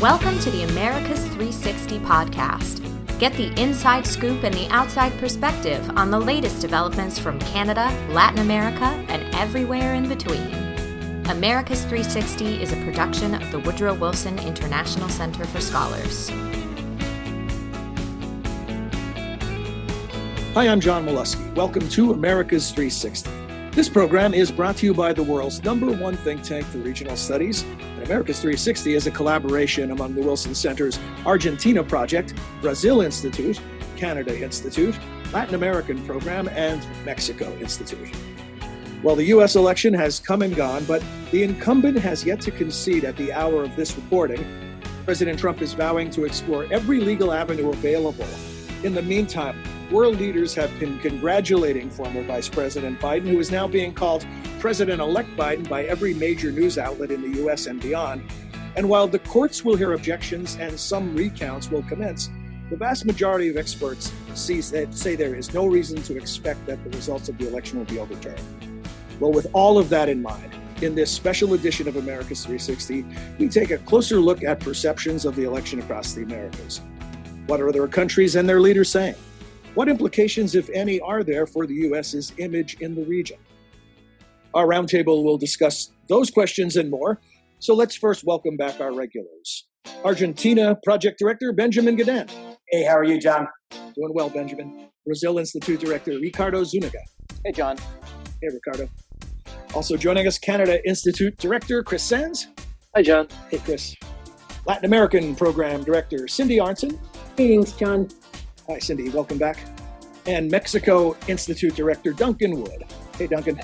Welcome to the America's 360 podcast. Get the inside scoop and the outside perspective on the latest developments from Canada, Latin America, and everywhere in between. America's 360 is a production of the Woodrow Wilson International Center for Scholars. Hi, I'm John Molesky. Welcome to America's 360. This program is brought to you by the world's #1 think tank for regional studies. And America's 360 is a collaboration among the Wilson Center's Argentina Project, Brazil Institute, Canada Institute, Latin American Program, and Mexico Institute. Well, the U.S. election has come and gone, but the incumbent has yet to concede at the hour of this reporting. President Trump is vowing to explore every legal avenue available. In the meantime, world leaders have been congratulating former Vice President Biden, who is now being called President-elect Biden by every major news outlet in the U.S. and beyond. And while the courts will hear objections and some recounts will commence, the vast majority of experts say there is no reason to expect that the results of the election will be overturned. Well, with all of that in mind, in this special edition of America's 360, we take a closer look at perceptions of the election across the Americas. What are other countries and their leaders saying? What implications, if any, are there for the U.S.'s image in the region? Our roundtable will discuss those questions and more. So let's first welcome back our regulars. Argentina Project Director Benjamin Gadan. Hey, how are you, John? Doing well, Benjamin. Brazil Institute Director Ricardo Zuniga. Hey, John. Hey, Ricardo. Also joining us, Canada Institute Director Chris Sands. Hi, John. Hey, Chris. Latin American Program Director Cindy Arnson. Greetings, John. Hi, Cindy. Welcome back. And Mexico Institute Director Duncan Wood. Hey, Duncan.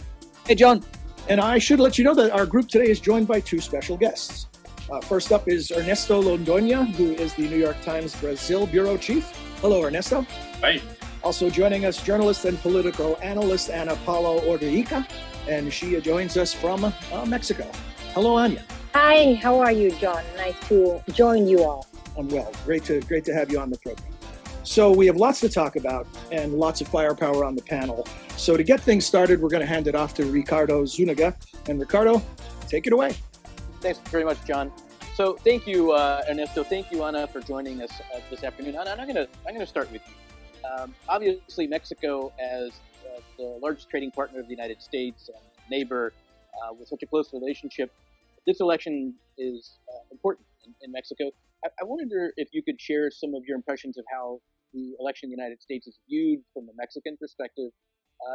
Hey, John. And I should let you know that our group today is joined by two special guests. First up is Ernesto Londoño, who is the New York Times Brazil Bureau Chief. Hello, Ernesto. Hi. Also joining us, journalist and political analyst Paula Ordorica, and she joins us from Mexico. Hello, Anya. Hi, how are you, John? Nice to join you all. I'm well. Great to have you on the program. So we have lots to talk about and lots of firepower on the panel. So to get things started, we're going to hand it off to Ricardo Zuniga. And Ricardo, take it away. Thanks very much, John. So thank you, Ernesto. Thank you, Ana, for joining us this afternoon. Ana, I'm going to start with you. Obviously, Mexico, as the largest trading partner of the United States and neighbor with such a close relationship, this election is important in Mexico. I wonder if you could share some of your impressions of how the election in the United States is viewed from a Mexican perspective,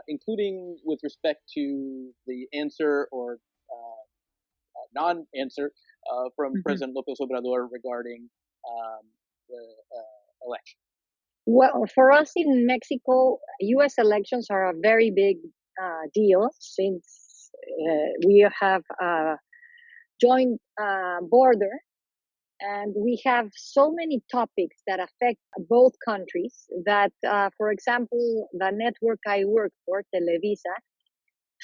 including with respect to the answer or non-answer from President López Obrador regarding the election. Well, for us in Mexico, U.S. elections are a very big deal since we have a joint border. And we have so many topics that affect both countries that, for example, the network I work for, Televisa,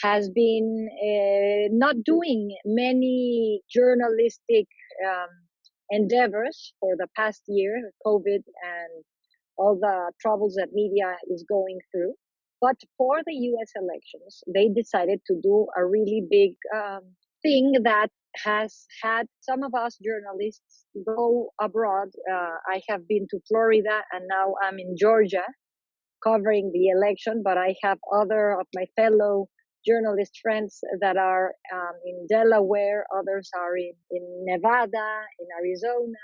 has been not doing many journalistic endeavors for the past year, COVID and all the troubles that media is going through. But for the U.S. elections, they decided to do a really big thing that has had some of us journalists go abroad. I have been to Florida and now I'm in Georgia covering the election, but I have other of my fellow journalist friends that are in Delaware, others are in Nevada, in Arizona,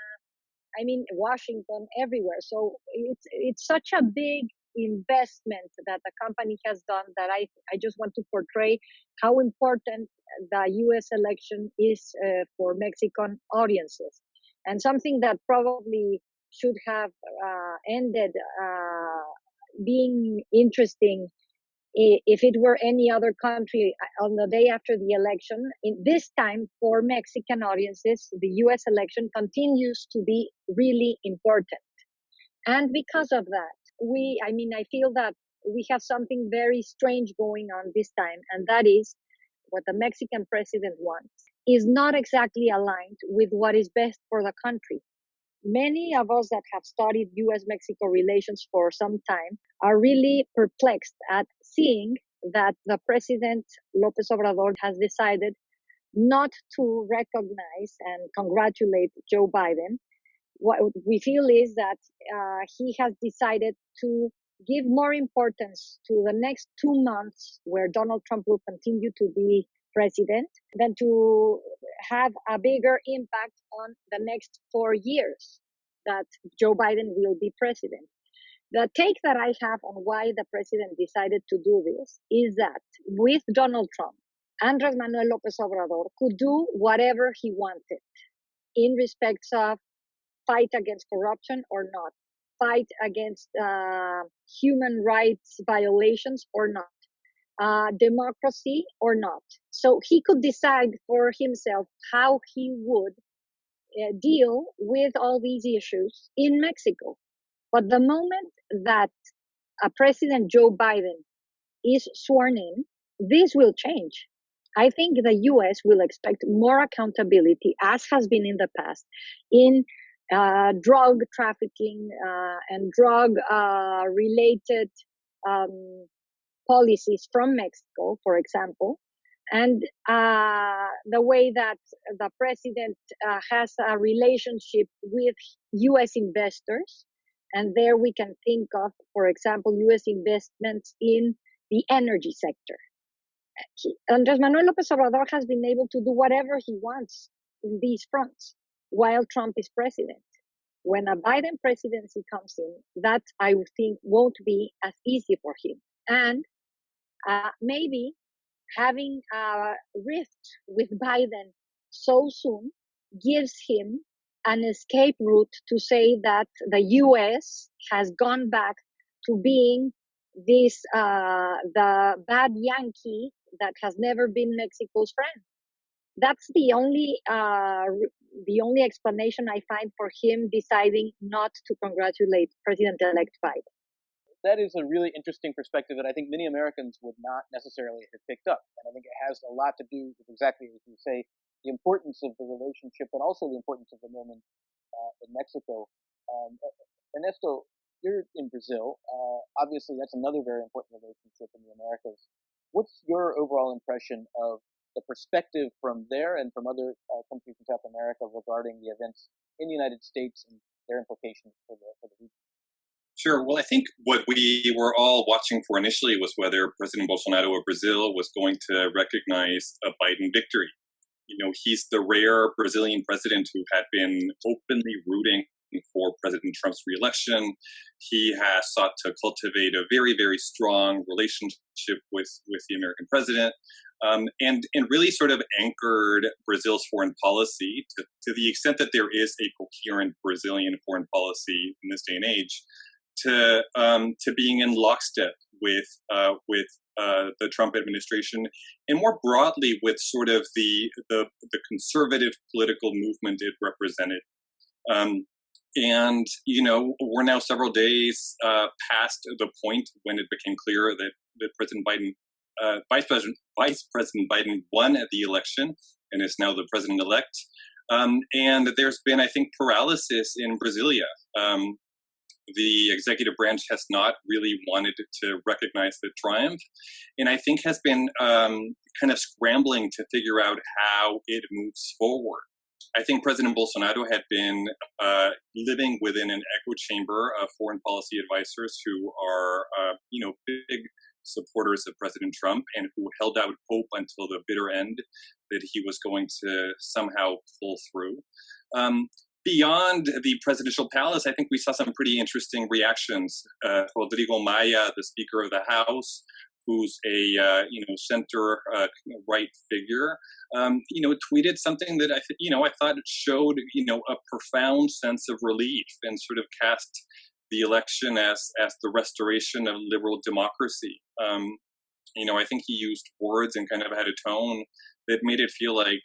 Washington, everywhere. So it's such a big investment that the company has done that I just want to portray how important the U.S. election is for Mexican audiences, and something that probably should have ended being interesting if it were any other country on the day after the election. In this time, for Mexican audiences, the U.S. election continues to be really important. And because of that, I feel that we have something very strange going on this time, and that is what the Mexican president wants is not exactly aligned with what is best for the country. Many of us that have studied U.S.-Mexico relations for some time are really perplexed at seeing that the president, López Obrador, has decided not to recognize and congratulate Joe Biden. What we feel is that he has decided to give more importance to the next 2 months where Donald Trump will continue to be president than to have a bigger impact on the next 4 years that Joe Biden will be president. The take that I have on why the president decided to do this is that with Donald Trump, Andrés Manuel López Obrador could do whatever he wanted in respects of fight against corruption or not, fight against human rights violations or not, democracy or not. So he could decide for himself how he would deal with all these issues in Mexico. But the moment that President Joe Biden is sworn in, this will change. I think the US will expect more accountability, as has been in the past, in drug trafficking and drug related policies from Mexico, for example. And the way that the president has a relationship with US investors. And there we can think of, for example, US investments in the energy sector. Andrés Manuel López Obrador has been able to do whatever he wants in these fronts while Trump is president. When a Biden presidency comes in, that I would think won't be as easy for him. And maybe having a rift with Biden so soon gives him an escape route to say that the US has gone back to being this the bad Yankee that has never been Mexico's friend. That's the only explanation I find for him deciding not to congratulate President-elect Biden. That is a really interesting perspective that I think many Americans would not necessarily have picked up. And I think it has a lot to do with exactly as you say, the importance of the relationship and also the importance of the moment in Mexico. Ernesto, you're in Brazil. Obviously, that's another very important relationship in the Americas. What's your overall impression of the perspective from there and from other countries in South America regarding the events in the United States and their implications for the region? Sure. Well, I think what we were all watching for initially was whether President Bolsonaro of Brazil was going to recognize a Biden victory. You know, he's the rare Brazilian president who had been openly rooting for President Trump's reelection. He has sought to cultivate a very, very strong relationship with the American president, and really sort of anchored Brazil's foreign policy to the extent that there is a coherent Brazilian foreign policy in this day and age, to being in lockstep with the Trump administration, and more broadly with sort of the conservative political movement it represented. And you know, we're now several days past the point when it became clear that President Biden, Vice President Biden, won at the election and is now the president-elect. And there's been, I think, paralysis in Brasilia. The executive branch has not really wanted to recognize the triumph, and I think has been kind of scrambling to figure out how it moves forward. I think President Bolsonaro had been living within an echo chamber of foreign policy advisors who are, big supporters of President Trump and who held out hope until the bitter end that he was going to somehow pull through. Beyond the presidential palace, I think we saw some pretty interesting reactions. Rodrigo Maia, the Speaker of the House, who's a center-right figure, tweeted something that I thought showed a profound sense of relief and sort of cast the election as the restoration of liberal democracy. I think he used words and kind of had a tone that made it feel like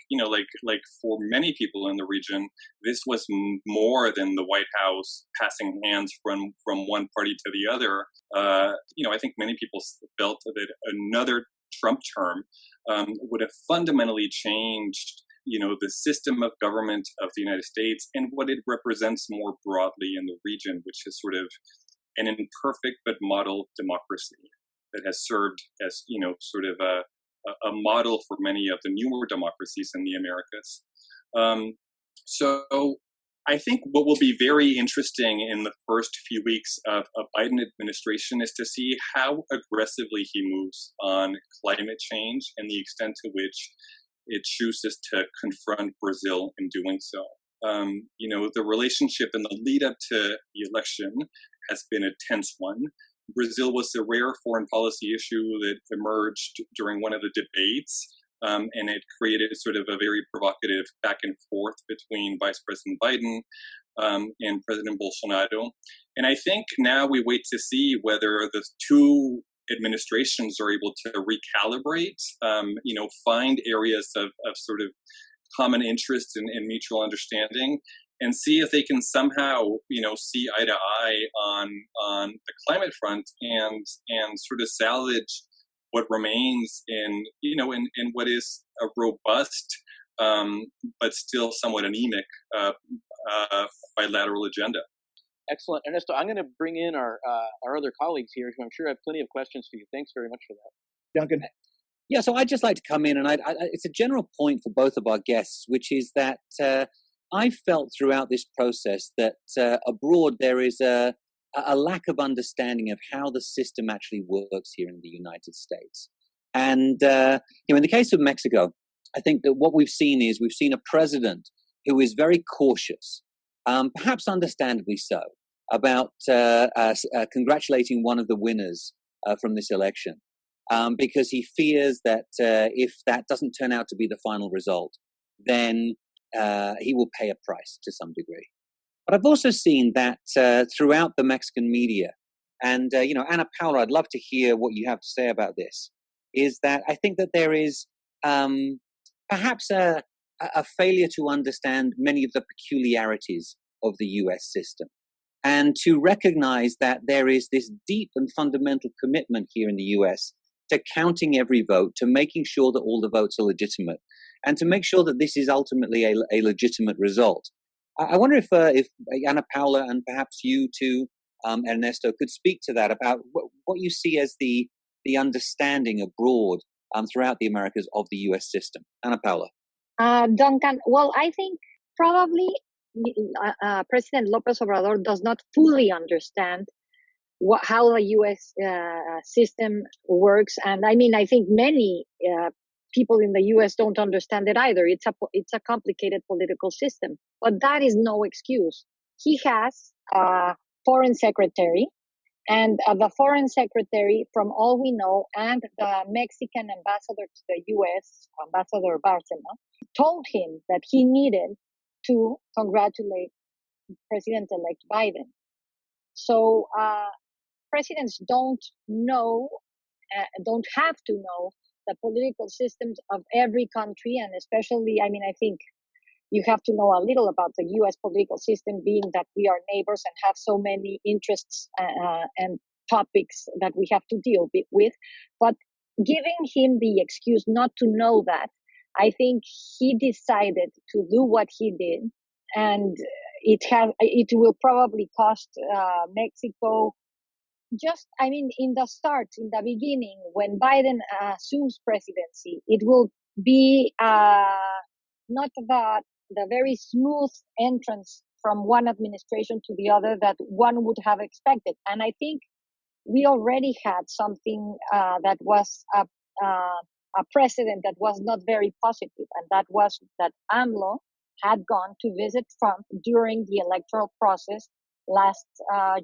for many people in the region, this was more than the White House passing hands from one party to the other. I think many people felt that another Trump term would have fundamentally changed, the system of government of the United States and what it represents more broadly in the region, which is sort of an imperfect but model democracy that has served as, sort of a model for many of the newer democracies in the Americas. So I think what will be very interesting in the first few weeks of a Biden administration is to see how aggressively he moves on climate change and the extent to which it chooses to confront Brazil in doing so. The relationship in the lead up to the election has been a tense one. Brazil was a rare foreign policy issue that emerged during one of the debates. And it created sort of a very provocative back and forth between Vice President Biden and President Bolsonaro. And I think now we wait to see whether the two administrations are able to recalibrate, find areas of sort of common interest and mutual understanding, and see if they can somehow, see eye to eye on the climate front and sort of salvage what remains in what is a robust but still somewhat anemic bilateral agenda. Excellent, Ernesto. I'm going to bring in our other colleagues here, who I'm sure have plenty of questions for you. Thanks very much for that, Duncan. Yeah, so I'd just like to come in, and it's a general point for both of our guests, which is that I felt throughout this process that abroad there is a lack of understanding of how the system actually works here in the United States. And, in the case of Mexico, I think that what we've seen a president who is very cautious, perhaps understandably so, about congratulating one of the winners from this election, because he fears that if that doesn't turn out to be the final result, then he will pay a price to some degree. But I've also seen that throughout the Mexican media, and, Ana Paula, I'd love to hear what you have to say about this, is that I think that there is perhaps a failure to understand many of the peculiarities of the U.S. system, and to recognize that there is this deep and fundamental commitment here in the U.S. to counting every vote, to making sure that all the votes are legitimate, and to make sure that this is ultimately a legitimate result. I wonder if Ana Paula and perhaps you too, Ernesto, could speak to that about what you see as the understanding abroad throughout the Americas of the U.S. system. Ana Paula. Duncan, well, I think probably President López Obrador does not fully understand how the U.S. System works. And I think many people in the U.S. don't understand it either. It's a complicated political system, but that is no excuse. He has a foreign secretary, and the foreign secretary, from all we know, and the Mexican ambassador to the U.S., Ambassador Bárcena, told him that he needed to congratulate President-elect Biden. So presidents don't have to know the political systems of every country, and especially, I think you have to know a little about the U.S. political system, being that we are neighbors and have so many interests and topics that we have to deal with. But giving him the excuse not to know that, I think he decided to do what he did, and it will probably cost Mexico. In the beginning, when Biden assumes presidency, it will be not the very smooth entrance from one administration to the other that one would have expected. And I think we already had something that was a precedent that was not very positive, and that was that AMLO had gone to visit Trump during the electoral process last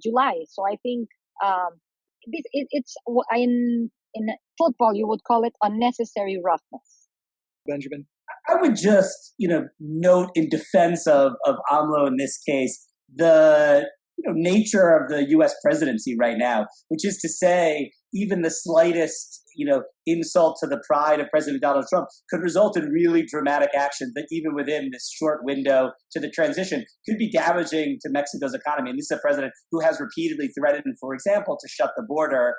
July. So I think it's in football you would call it unnecessary roughness. Benjamin? I would just, note in defense of AMLO in this case, the nature of the U.S. presidency right now, which is to say, even the slightest, insult to the pride of President Donald Trump could result in really dramatic actions that even within this short window to the transition could be damaging to Mexico's economy. And this is a president who has repeatedly threatened, for example, to shut the border,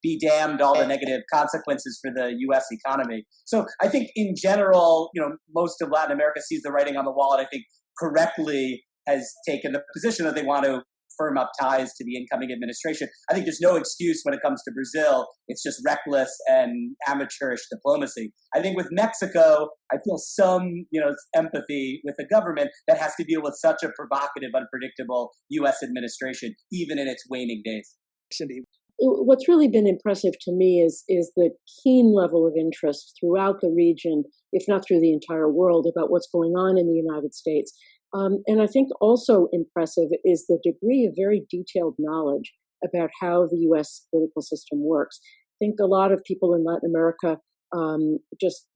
be damned all the negative consequences for the U.S. economy. So I think in general, most of Latin America sees the writing on the wall, and I think correctly has taken the position that they want to firm up ties to the incoming administration. I think there's no excuse when it comes to Brazil. It's just reckless and amateurish diplomacy. I think with Mexico, I feel some, empathy with a government that has to deal with such a provocative, unpredictable U.S. administration, even in its waning days. Cindy. What's really been impressive to me is the keen level of interest throughout the region, if not through the entire world, about what's going on in the United States. And I think also impressive is the degree of very detailed knowledge about how the U.S. political system works. I think a lot of people in Latin America, just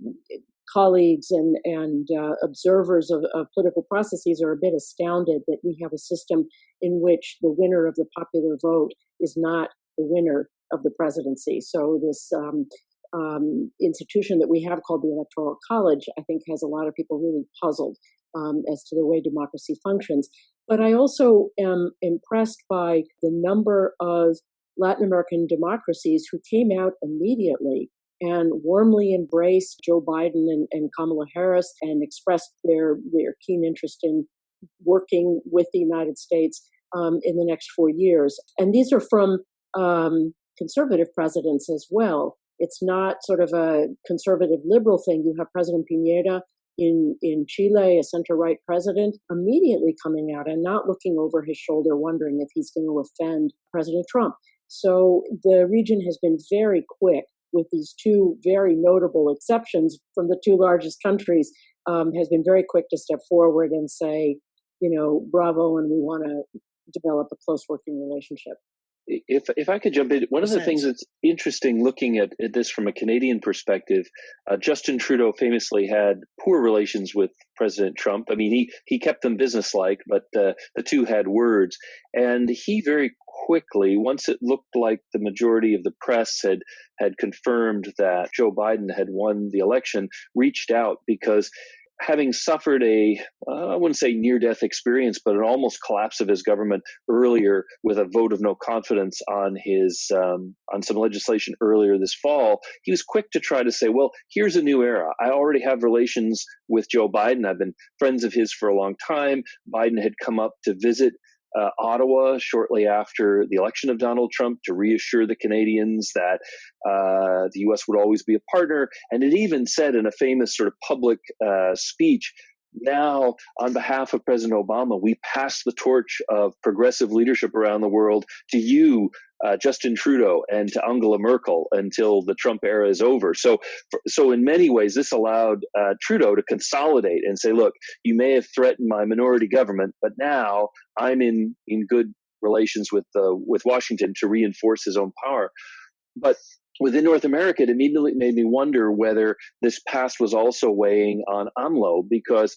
colleagues and observers of political processes, are a bit astounded that we have a system in which the winner of the popular vote is not the winner of the presidency. So this institution that we have called the Electoral College, I think, has a lot of people really puzzled as to the way democracy functions. But I also am impressed by the number of Latin American democracies who came out immediately and warmly embraced Joe Biden and Kamala Harris and expressed their keen interest in working with the United States in the next 4 years. And these are from conservative presidents as well. It's not sort of a conservative liberal thing. You have President Piñera in Chile, a center-right president, immediately coming out and not looking over his shoulder, wondering if he's going to offend President Trump. So the region has been very quick, with these two very notable exceptions from the two largest countries, has been very quick to step forward and say, bravo, and we want to develop a close working relationship. If I could jump in, one of the things that's interesting looking at this from a Canadian perspective, Justin Trudeau famously had poor relations with President Trump. I mean, he kept them businesslike, but the two had words. And he very quickly, once it looked like the majority of the press had confirmed that Joe Biden had won the election, reached out because having suffered I wouldn't say near-death experience, but an almost collapse of his government earlier with a vote of no confidence on on some legislation earlier this fall, he was quick to try to say, well, here's a new era. I already have relations with Joe Biden. I've been friends of his for a long time. Biden had come up to visit Ottawa shortly after the election of Donald Trump to reassure the Canadians that the U.S. would always be a partner. And it even said in a famous sort of public speech, now, on behalf of President Obama, we pass the torch of progressive leadership around the world to you, Justin Trudeau, and to Angela Merkel until the Trump era is over. So in many ways, this allowed Trudeau to consolidate and say, look, you may have threatened my minority government, but now I'm in good relations with Washington to reinforce his own power. But within North America, it immediately made me wonder whether this past was also weighing on AMLO, because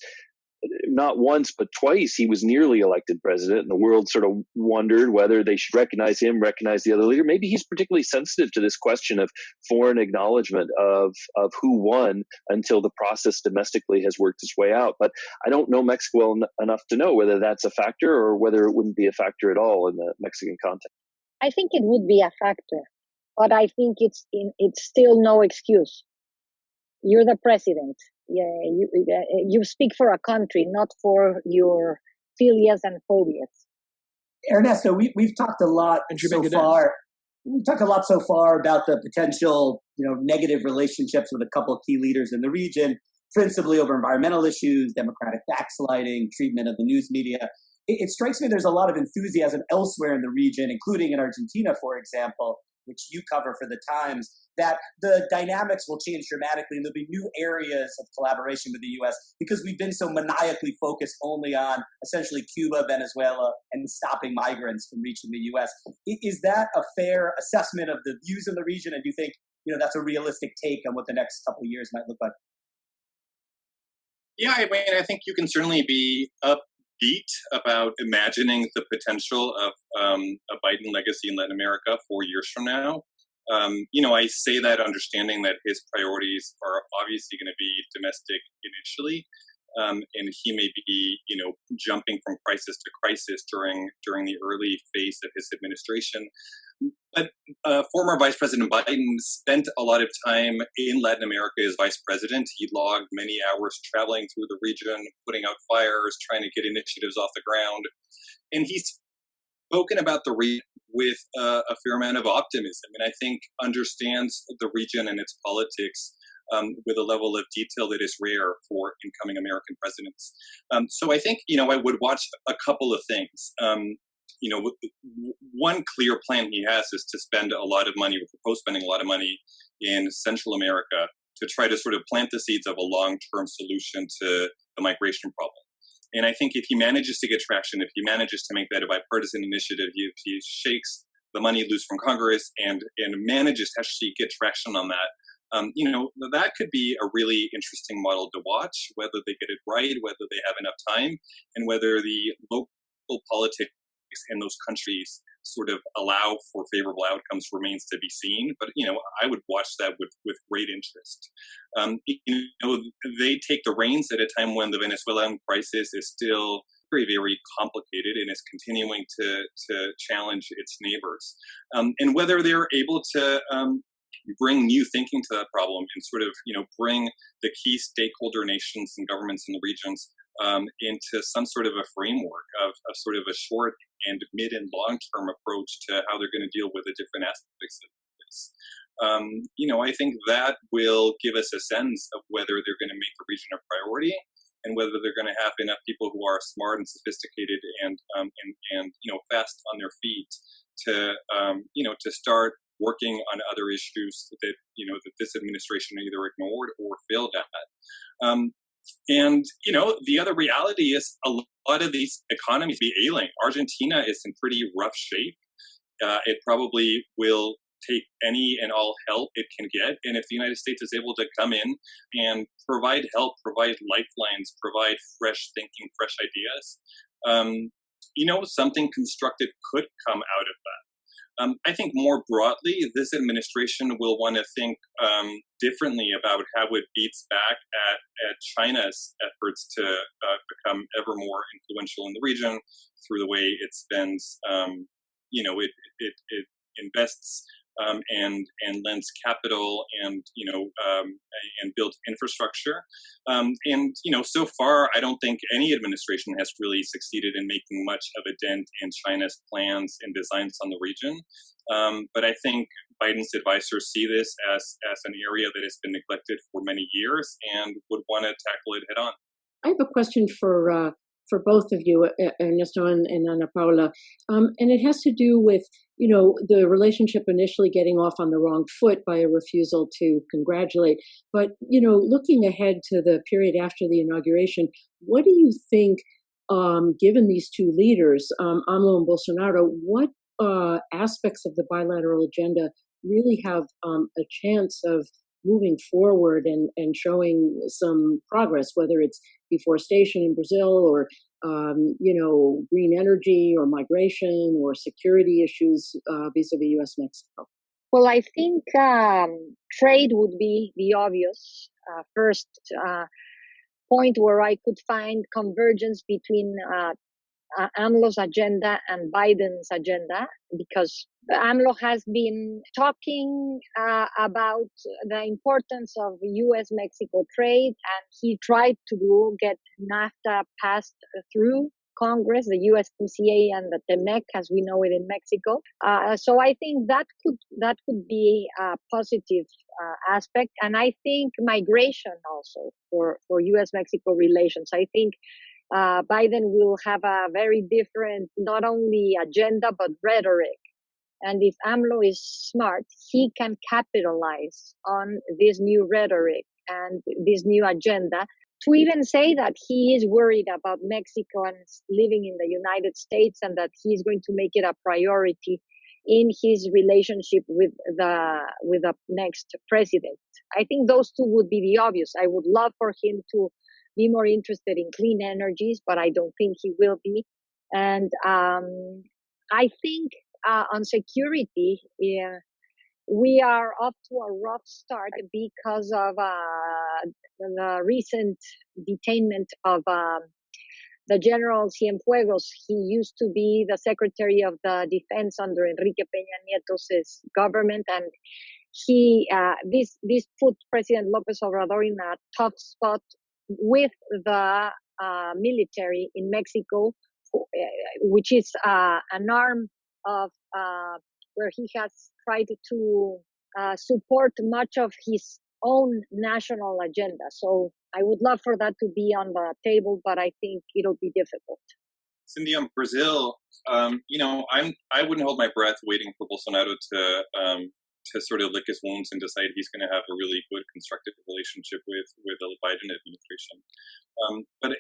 not once but twice he was nearly elected president, and the world sort of wondered whether they should recognize him, recognize the other leader. Maybe he's particularly sensitive to this question of foreign acknowledgement of who won until the process domestically has worked its way out. But I don't know Mexico enough to know whether that's a factor or whether it wouldn't be a factor at all in the Mexican context. I think it would be a factor, but I think it's still no excuse. You're the president. Yeah, you speak for a country, not for your philias and phobias. Ernesto, we've talked a lot so far. We've talked a lot so far about the potential, negative relationships with a couple of key leaders in the region, principally over environmental issues, democratic backsliding, treatment of the news media. It strikes me there's a lot of enthusiasm elsewhere in the region, including in Argentina, for example, which you cover for the Times, that the dynamics will change dramatically and there'll be new areas of collaboration with the U.S. because we've been so maniacally focused only on essentially Cuba, Venezuela, and stopping migrants from reaching the U.S. Is that a fair assessment of the views in the region? And do you think that's a realistic take on what the next couple of years might look like? Yeah, I think you can certainly be upbeat about imagining the potential of a Biden legacy in Latin America 4 years from now. I say that understanding that his priorities are obviously going to be domestic initially, and he may be, jumping from crisis to crisis during the early phase of his administration. But former Vice President Biden spent a lot of time in Latin America as vice president. He logged many hours traveling through the region, putting out fires, trying to get initiatives off the ground. And he's spoken about the region with a fair amount of optimism, and I think understands the region and its politics with a level of detail that is rare for incoming American presidents. So I think, I would watch a couple of things. One clear plan he has is to spend a lot of money, or propose spending a lot of money in Central America to try to sort of plant the seeds of a long-term solution to the migration problem. And I think if he manages to get traction, if he manages to make that a bipartisan initiative, if he shakes the money loose from Congress and manages to actually get traction on that, that could be a really interesting model to watch, whether they get it right, whether they have enough time, and whether the local politics in those countries sort of allow for favorable outcomes remains to be seen. But, I would watch that with great interest. They take the reins at a time when the Venezuelan crisis is still very, very complicated and is continuing to challenge its neighbors. And whether they're able to bring new thinking to that problem and sort of, bring the key stakeholder nations and governments in the regions into some sort of a framework of sort of a short and mid and long-term approach to how they're going to deal with the different aspects of this. I think that will give us a sense of whether they're going to make the region a priority and whether they're going to have enough people who are smart and sophisticated and fast on their feet to start working on other issues that that this administration either ignored or failed at. And the other reality is a lot of these economies be ailing. Argentina is in pretty rough shape. It probably will take any and all help it can get. And if the United States is able to come in and provide help, provide lifelines, provide fresh thinking, fresh ideas, something constructive could come out of that. I think more broadly, this administration will want to think differently about how it beats back at China's efforts to become ever more influential in the region through the way it spends, it invests and lends capital and builds infrastructure. So far, I don't think any administration has really succeeded in making much of a dent in China's plans and designs on the region. But I think Biden's advisors see this as an area that has been neglected for many years and would want to tackle it head on. I have a question for both of you, Ernesto and Ana Paula, and it has to do with the relationship initially getting off on the wrong foot by a refusal to congratulate. But looking ahead to the period after the inauguration, what do you think, given these two leaders, AMLO and Bolsonaro, what aspects of the bilateral agenda really have a chance of moving forward and showing some progress, whether it's deforestation in Brazil or, green energy or migration or security issues vis-a-vis U.S.-Mexico? Well, I think trade would be the obvious first point where I could find convergence between AMLO's agenda and Biden's agenda, because AMLO has been talking about the importance of U.S.-Mexico trade, and he tried to get NAFTA passed through Congress, the USMCA and the TEMEC, as we know it in Mexico. So I think that could be a positive aspect, and I think migration also for U.S.-Mexico relations. I think Biden will have a very different, not only agenda, but rhetoric. And if AMLO is smart, he can capitalize on this new rhetoric and this new agenda to even say that he is worried about Mexicans living in the United States and that he's going to make it a priority in his relationship with the next president. I think those two would be the obvious. I would love for him to be more interested in clean energies, but I don't think he will be. And I think on security, we are off to a rough start because of the recent detainment of the General Cienfuegos. He used to be the Secretary of the Defense under Enrique Peña Nieto's government, and he this put President López Obrador in a tough spot with the military in Mexico which is an arm of where he has tried to support much of his own national agenda. So I would love for that to be on the table, but I think it'll be difficult. Cindy, on Brazil, I wouldn't hold my breath waiting for Bolsonaro to sort of lick his wounds and decide he's going to have a really good, constructive relationship with the Biden administration. But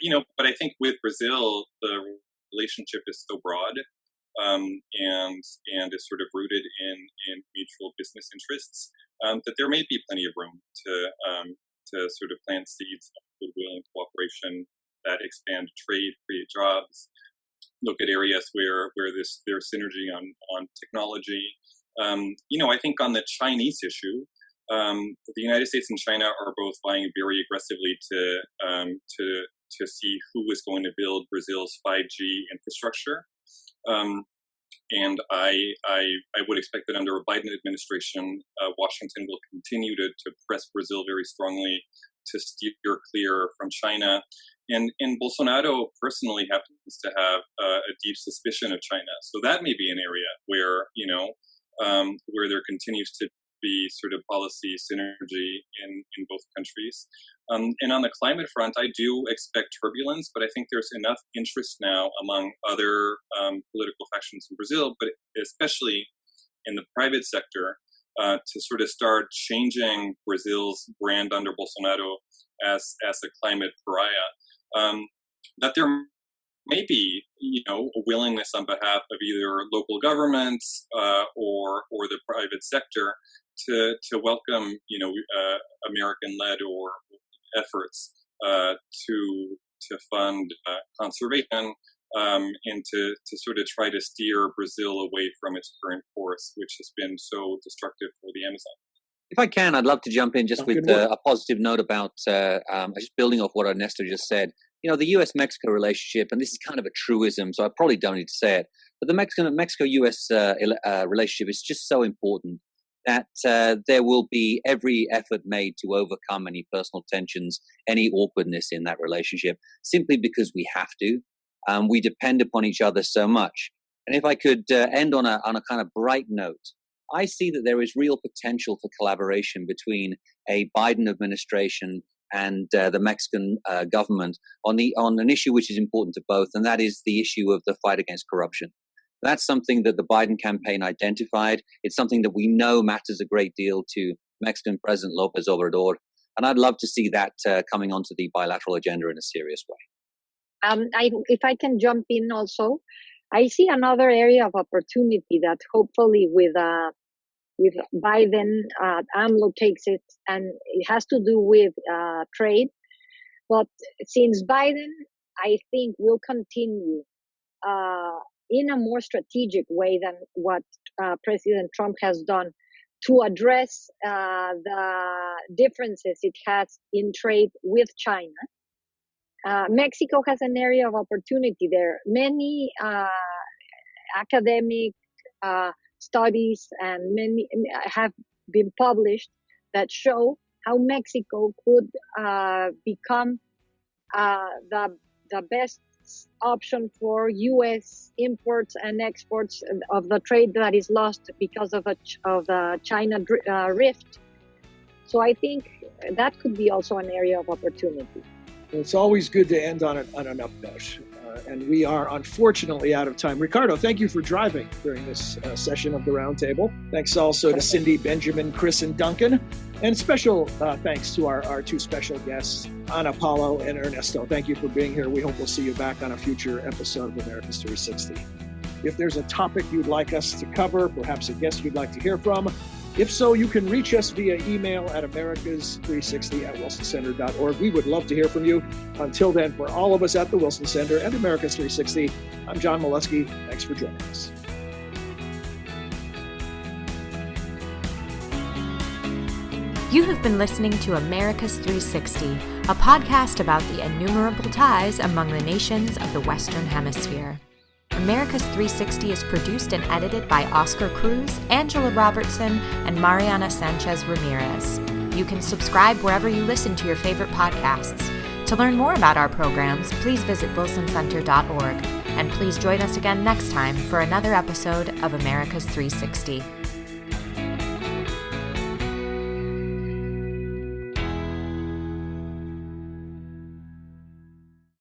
I think with Brazil, the relationship is so broad and is sort of rooted in mutual business interests that there may be plenty of room to sort of plant seeds of goodwill and cooperation that expand trade, create jobs, look at areas where there's synergy on technology. I think on the Chinese issue, the United States and China are both vying very aggressively to see who is going to build Brazil's 5G infrastructure. And I would expect that under a Biden administration, Washington will continue to press Brazil very strongly to steer clear from China. And Bolsonaro personally happens to have a deep suspicion of China. So that may be an area where there continues to be sort of policy synergy in both countries. And on the climate front, I do expect turbulence, but I think there's enough interest now among other political factions in Brazil, but especially in the private sector, to sort of start changing Brazil's brand under Bolsonaro as a climate pariah. That there may be, a willingness on behalf of either local governments or the private sector to welcome, American-led or efforts to fund conservation and to sort of try to steer Brazil away from its current course, which has been so destructive for the Amazon. If I can, I'd love to jump in just with a positive note about just building off what Ernesto just said. The U.S.-Mexico relationship, and this is kind of a truism, so I probably don't need to say it, but the Mexico-U.S. relationship is just so important that there will be every effort made to overcome any personal tensions, any awkwardness in that relationship, simply because we have to. We depend upon each other so much. And if I could end on a kind of bright note, I see that there is real potential for collaboration between a Biden administration and the Mexican government on an issue which is important to both, and that is the issue of the fight against corruption. That's something that the Biden campaign identified. It's something that we know matters a great deal to Mexican President López Obrador, and I'd love to see that coming onto the bilateral agenda in a serious way. If I can jump in also, I see another area of opportunity that hopefully with Biden, AMLO takes it, and it has to do with trade. But since Biden, I think, will continue in a more strategic way than what President Trump has done to address the differences it has in trade with China. Mexico has an area of opportunity there. Many academic studies and many have been published that show how Mexico could become the best option for U.S. imports and exports of the trade that is lost because of the China rift. So I think that could be also an area of opportunity. It's always good to end on an up note. And we are unfortunately out of time. Ricardo, thank you for driving during this session of the Roundtable. Thanks also to Cindy, Benjamin, Chris, and Duncan. And special thanks to our two special guests, Ana, Paula, and Ernesto. Thank you for being here. We hope we'll see you back on a future episode of America's 360. If there's a topic you'd like us to cover, perhaps a guest you'd like to hear from, if so, you can reach us via email at americas360@wilsoncenter.org. We would love to hear from you. Until then, for all of us at the Wilson Center and Americas 360, I'm John Molesky. Thanks for joining us. You have been listening to Americas 360, a podcast about the innumerable ties among the nations of the Western Hemisphere. Americas 360 is produced and edited by Oscar Cruz, Angela Robertson, and Mariana Sanchez Ramirez. You can subscribe wherever you listen to your favorite podcasts. To learn more about our programs, please visit wilsoncenter.org. And please join us again next time for another episode of America's 360.